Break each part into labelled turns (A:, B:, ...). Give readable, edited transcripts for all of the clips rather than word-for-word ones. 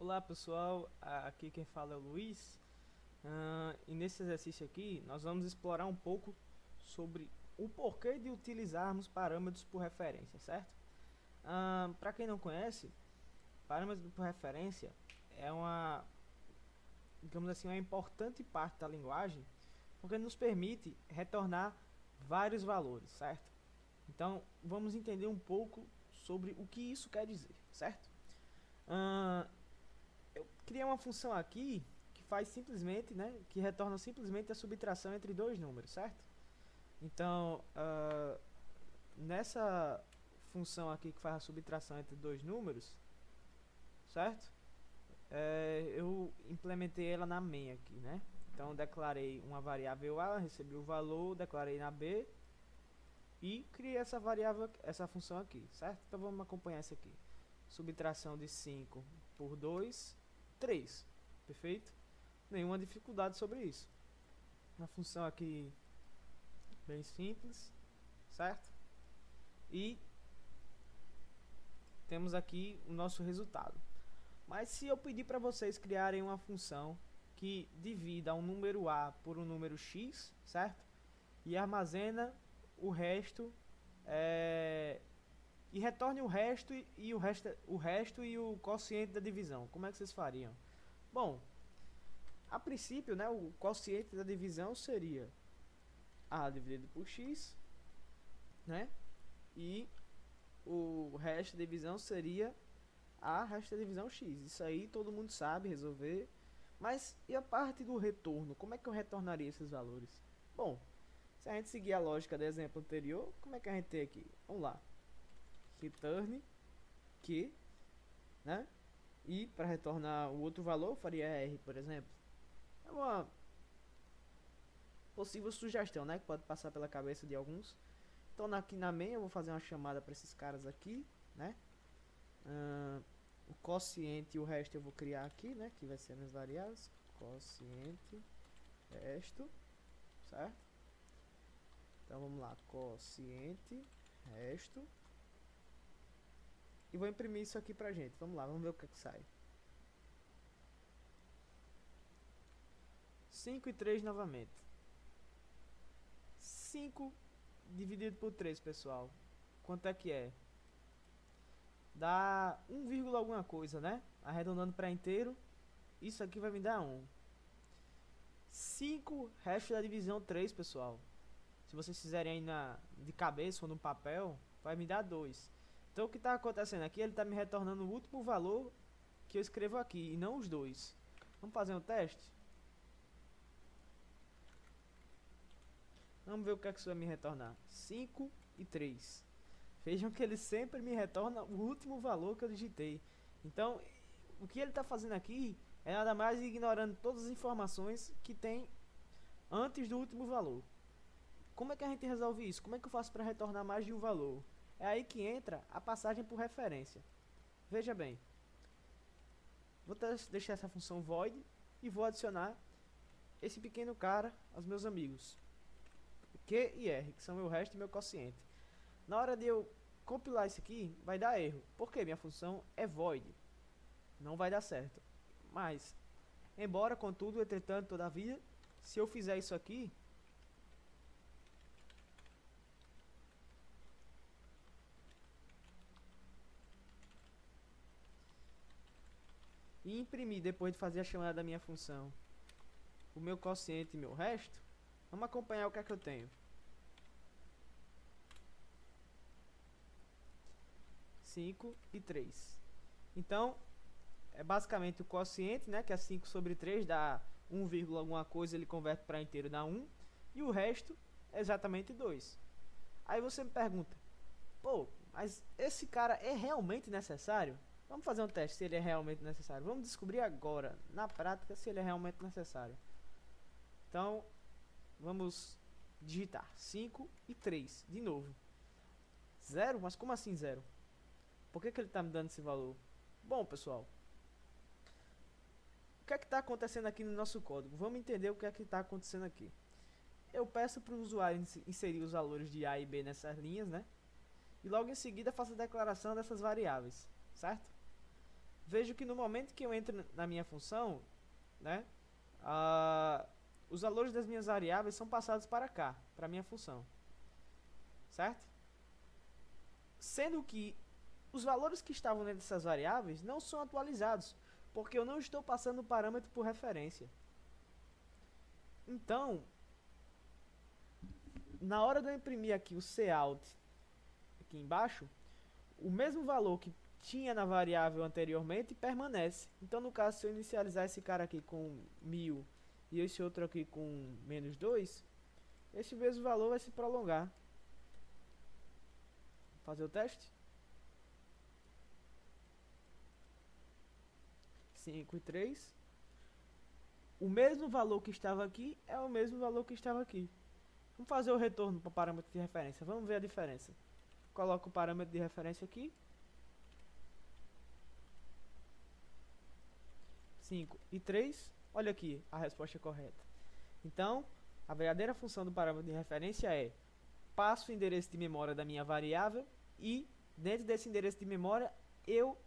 A: Olá pessoal, aqui quem fala é o Luiz. E nesse exercício aqui nós vamos explorar um pouco sobre o porquê de utilizarmos parâmetros por referência, certo? Para quem não conhece, parâmetros por referência é uma, digamos assim, uma importante parte da linguagem, porque nos permite retornar vários valores, certo? Então vamos entender um pouco sobre o que isso quer dizer, certo? Eu criei uma função aqui que faz simplesmente, né, que retorna simplesmente a subtração entre dois números, certo? Então, nessa função aqui que faz a subtração entre dois números, certo? Eu implementei ela na main aqui, né? Então, declarei uma variável A, recebi o valor, declarei na B e criei essa variável, essa função aqui, certo? Então, vamos acompanhar isso aqui. Subtração de 5 por 2, 3. Perfeito? Nenhuma dificuldade sobre isso. Uma função aqui bem simples, certo? E temos aqui o nosso resultado. Mas se eu pedir para vocês criarem uma função que divida um número A por um número X, certo? E armazena o resto, e retorne o resto e o resto e o quociente da divisão, como é que vocês fariam? Bom, a princípio, né, o quociente da divisão seria A dividido por X, né? E o resto da divisão seria A resto da divisão X. Isso aí todo mundo sabe resolver. Mas e a parte do retorno? Como é que eu retornaria esses valores? Bom, se a gente seguir a lógica do exemplo anterior, como é que a gente tem aqui? Vamos lá. Return que, né? E para retornar o outro valor, eu faria R, por exemplo. É uma possível sugestão, né? Que pode passar pela cabeça de alguns. Então aqui na main eu vou fazer uma chamada para esses caras aqui, né? O quociente e o resto eu vou criar aqui, né? Que vai ser minhas variáveis. Quociente, resto, certo? Então vamos lá, quociente, resto. E vou imprimir isso aqui pra gente. Vamos lá, vamos ver o que, é que sai. 5 e 3 novamente. 5 dividido por 3, pessoal. Quanto é que é? Dá 1, alguma coisa, né? Arredondando para inteiro. Isso aqui vai me dar 1. 5 resto da divisão 3, pessoal. Se vocês fizerem aí de cabeça ou no papel, vai me dar 2. Então o que está acontecendo aqui, ele está me retornando o último valor que eu escrevo aqui, e não os dois. Vamos fazer um teste? Vamos ver o que é que isso vai me retornar. 5 e 3. Vejam que ele sempre me retorna o último valor que eu digitei. Então, o que ele está fazendo aqui é nada mais ignorando todas as informações que tem antes do último valor. Como é que a gente resolve isso? Como é que eu faço para retornar mais de um valor? É aí que entra a passagem por referência. Veja bem, vou deixar essa função void e vou adicionar esse pequeno cara aos meus amigos Q e R, que são meu resto e meu quociente. Na hora de eu compilar isso aqui, vai dar erro, porque minha função é void, não vai dar certo. Mas, embora, contudo, entretanto, todavia, se eu fizer isso aqui, e imprimir depois de fazer a chamada da minha função o meu quociente e meu resto, vamos acompanhar o que é que eu tenho. 5 e 3. Então, é basicamente o quociente, né, que é 5 sobre 3, dá 1, alguma coisa, ele converte para inteiro, dá 1. E o resto é exatamente 2. Aí você me pergunta, pô, mas esse cara é realmente necessário? Vamos fazer um teste se ele é realmente necessário. Vamos descobrir agora, na prática, se ele é realmente necessário. Então, vamos digitar 5 e 3, de novo. 0? Mas como assim 0? Por que ele está me dando esse valor? Bom, pessoal, o que é que está acontecendo aqui no nosso código? Vamos entender o que é que está acontecendo aqui. Eu peço para o usuário inserir os valores de A e B nessas linhas, né? E logo em seguida faço a declaração dessas variáveis, certo? vejo que no momento que eu entro na minha função, né, os valores das minhas variáveis são passados para cá, para a minha função, certo? Sendo que os valores que estavam dentro dessas variáveis não são atualizados, porque eu não estou passando o parâmetro por referência. Então, na hora de eu imprimir aqui o cout aqui embaixo, o mesmo valor que tinha na variável anteriormente permanece. Então, no caso, se eu inicializar esse cara aqui com 1000 e esse outro aqui com -2, esse mesmo valor vai se prolongar. Vou fazer o teste. 5 e 3. O mesmo valor que estava aqui é o mesmo valor que estava aqui. Vamos fazer o retorno para o parâmetro de referência. Vamos ver a diferença. Coloco o parâmetro de referência aqui. 5 e 3. Olha aqui a resposta correta. Então, a verdadeira função do parâmetro de referência é: passo o endereço de memória da minha variável e, dentro desse endereço de memória, eu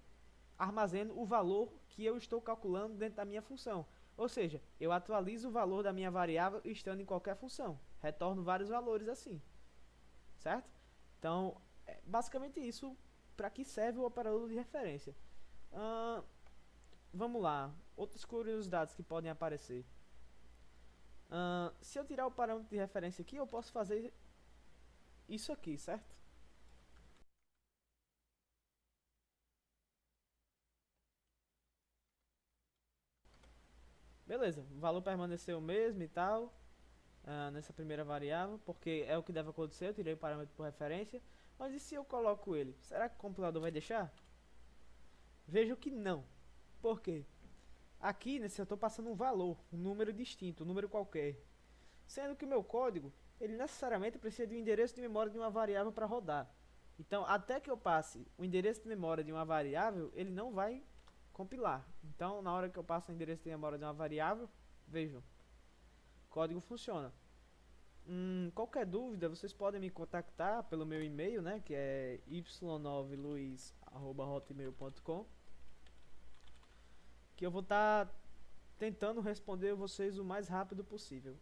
A: armazeno o valor que eu estou calculando dentro da minha função. Ou seja, eu atualizo o valor da minha variável estando em qualquer função. Retorno vários valores assim. Certo? Então, é basicamente isso para que serve o operador de referência. Vamos lá. Outras curiosidades que podem aparecer. Se eu tirar o parâmetro de referência aqui, eu posso fazer isso aqui, certo? Beleza, o valor permaneceu o mesmo e tal, nessa primeira variável, porque é o que deve acontecer, eu tirei o parâmetro por referência. Mas e se eu coloco ele? Será que o compilador vai deixar? Vejo que não. Por quê? Aqui, eu estou passando um valor, um número distinto, um número qualquer. Sendo que o meu código, ele necessariamente precisa de um endereço de memória de uma variável para rodar. Então, até que eu passe o endereço de memória de uma variável, ele não vai compilar. Então, na hora que eu passo o endereço de memória de uma variável, vejam, o código funciona. Qualquer dúvida, vocês podem me contactar pelo meu e-mail, né, que é y9luiz@hotmail.com, que eu vou estar tentando responder vocês o mais rápido possível.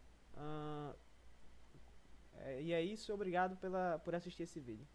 A: E é isso, obrigado por assistir esse vídeo.